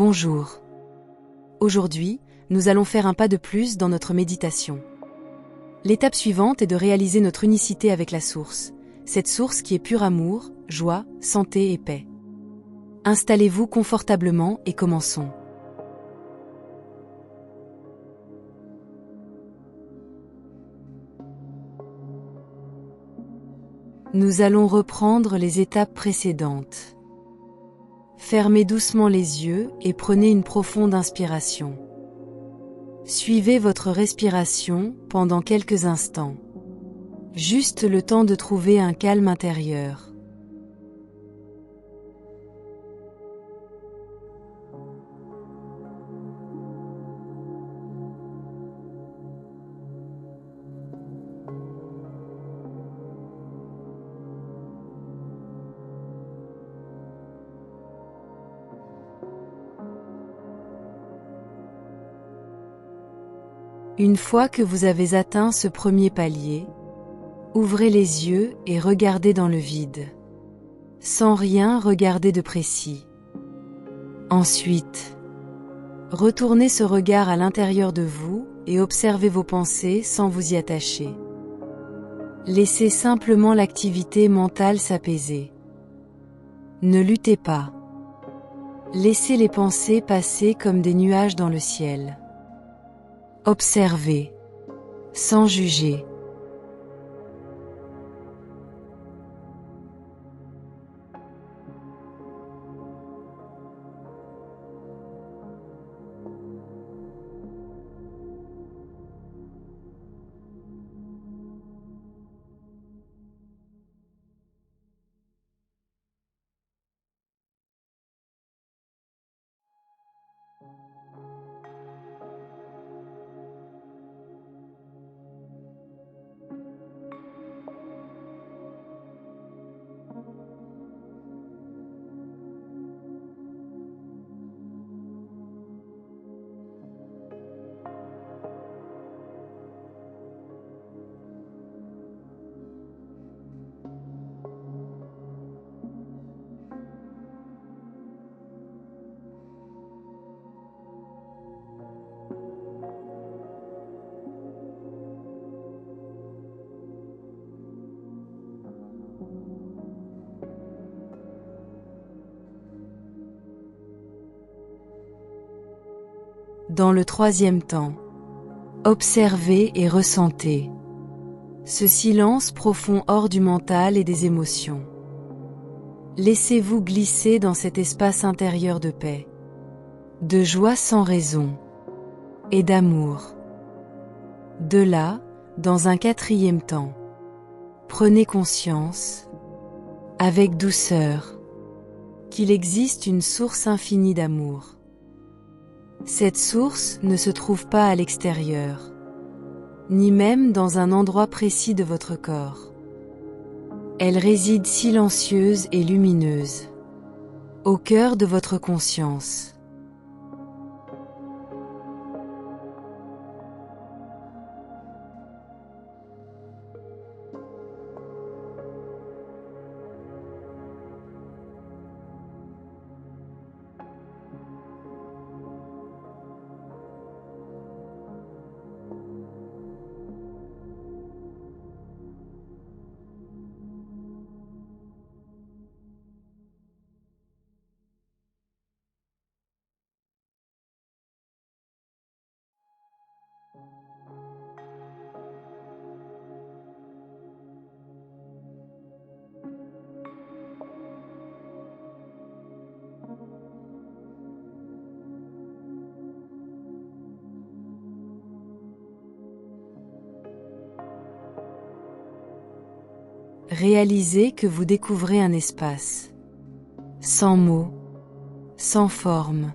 Bonjour. Aujourd'hui, nous allons faire un pas de plus dans notre méditation. L'étape suivante est de réaliser notre unicité avec la source, cette source qui est pur amour, joie, santé et paix. Installez-vous confortablement et commençons. Nous allons reprendre les étapes précédentes. Fermez doucement les yeux et prenez une profonde inspiration. Suivez votre respiration pendant quelques instants. Juste le temps de trouver un calme intérieur. Une fois que vous avez atteint ce premier palier, ouvrez les yeux et regardez dans le vide. Sans rien regarder de précis. Ensuite, retournez ce regard à l'intérieur de vous et observez vos pensées sans vous y attacher. Laissez simplement l'activité mentale s'apaiser. Ne luttez pas. Laissez les pensées passer comme des nuages dans le ciel. Observez, sans juger. Dans le troisième temps, observez et ressentez ce silence profond hors du mental et des émotions. Laissez-vous glisser dans cet espace intérieur de paix, de joie sans raison et d'amour. De là, dans un quatrième temps, prenez conscience, avec douceur, qu'il existe une source infinie d'amour. Cette source ne se trouve pas à l'extérieur, ni même dans un endroit précis de votre corps. Elle réside silencieuse et lumineuse, au cœur de votre conscience. Réalisez que vous découvrez un espace, sans mots, sans forme,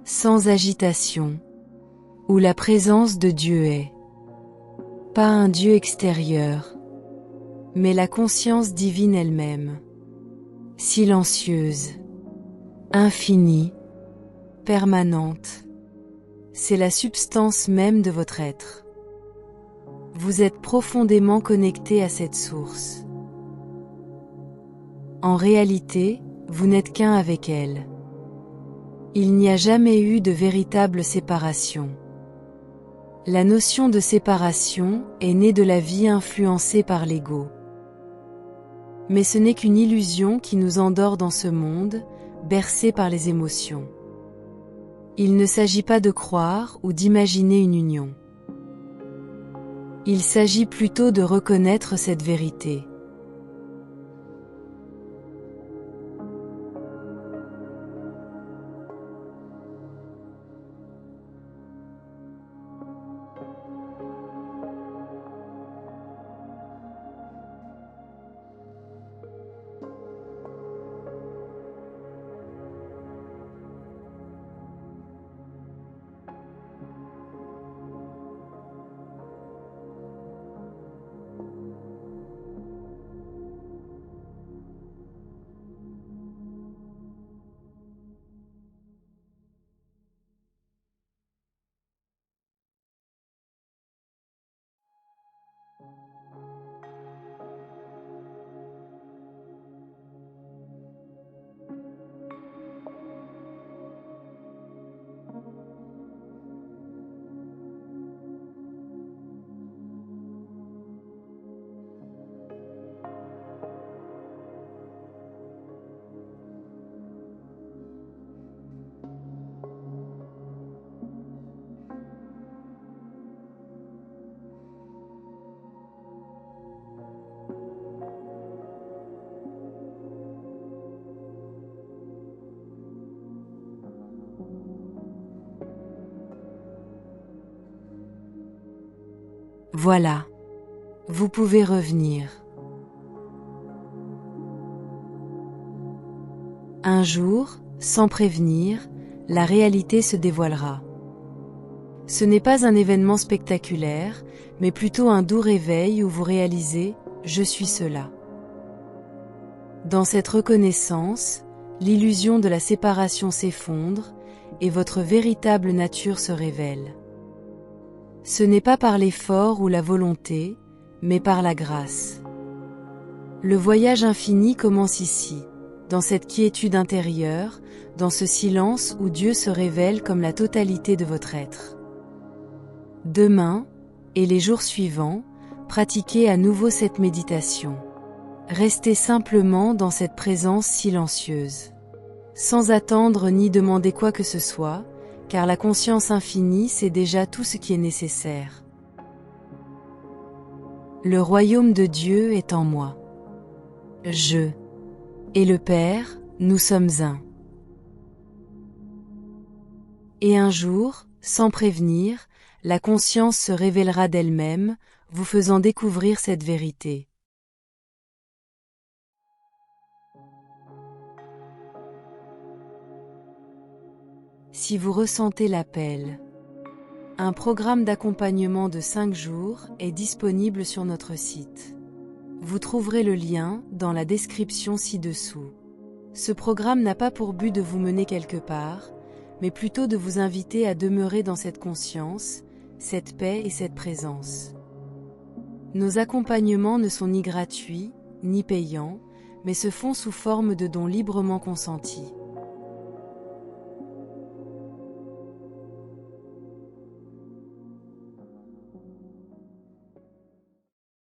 sans agitation, où la présence de Dieu est. Pas un Dieu extérieur, mais la conscience divine elle-même, silencieuse, infinie, permanente. C'est la substance même de votre être. Vous êtes profondément connecté à cette source. En réalité, vous n'êtes qu'un avec elle. Il n'y a jamais eu de véritable séparation. La notion de séparation est née de la vie influencée par l'ego. Mais ce n'est qu'une illusion qui nous endort dans ce monde, bercé par les émotions. Il ne s'agit pas de croire ou d'imaginer une union. Il s'agit plutôt de reconnaître cette vérité. Voilà. Vous pouvez revenir. Un jour, sans prévenir, la réalité se dévoilera. Ce n'est pas un événement spectaculaire, mais plutôt un doux réveil où vous réalisez « Je suis cela ». Dans cette reconnaissance, l'illusion de la séparation s'effondre et votre véritable nature se révèle. Ce n'est pas par l'effort ou la volonté, mais par la grâce. Le voyage infini commence ici, dans cette quiétude intérieure, dans ce silence où Dieu se révèle comme la totalité de votre être. Demain, et les jours suivants, pratiquez à nouveau cette méditation. Restez simplement dans cette présence silencieuse. Sans attendre ni demander quoi que ce soit, car la conscience infinie sait déjà tout ce qui est nécessaire. Le royaume de Dieu est en moi. Je et le Père, nous sommes un. Et un jour, sans prévenir, la conscience se révélera d'elle-même, vous faisant découvrir cette vérité. Si vous ressentez l'appel, un programme d'accompagnement de 5 jours est disponible sur notre site. Vous trouverez le lien dans la description ci-dessous. Ce programme n'a pas pour but de vous mener quelque part, mais plutôt de vous inviter à demeurer dans cette conscience, cette paix et cette présence. Nos accompagnements ne sont ni gratuits, ni payants, mais se font sous forme de dons librement consentis.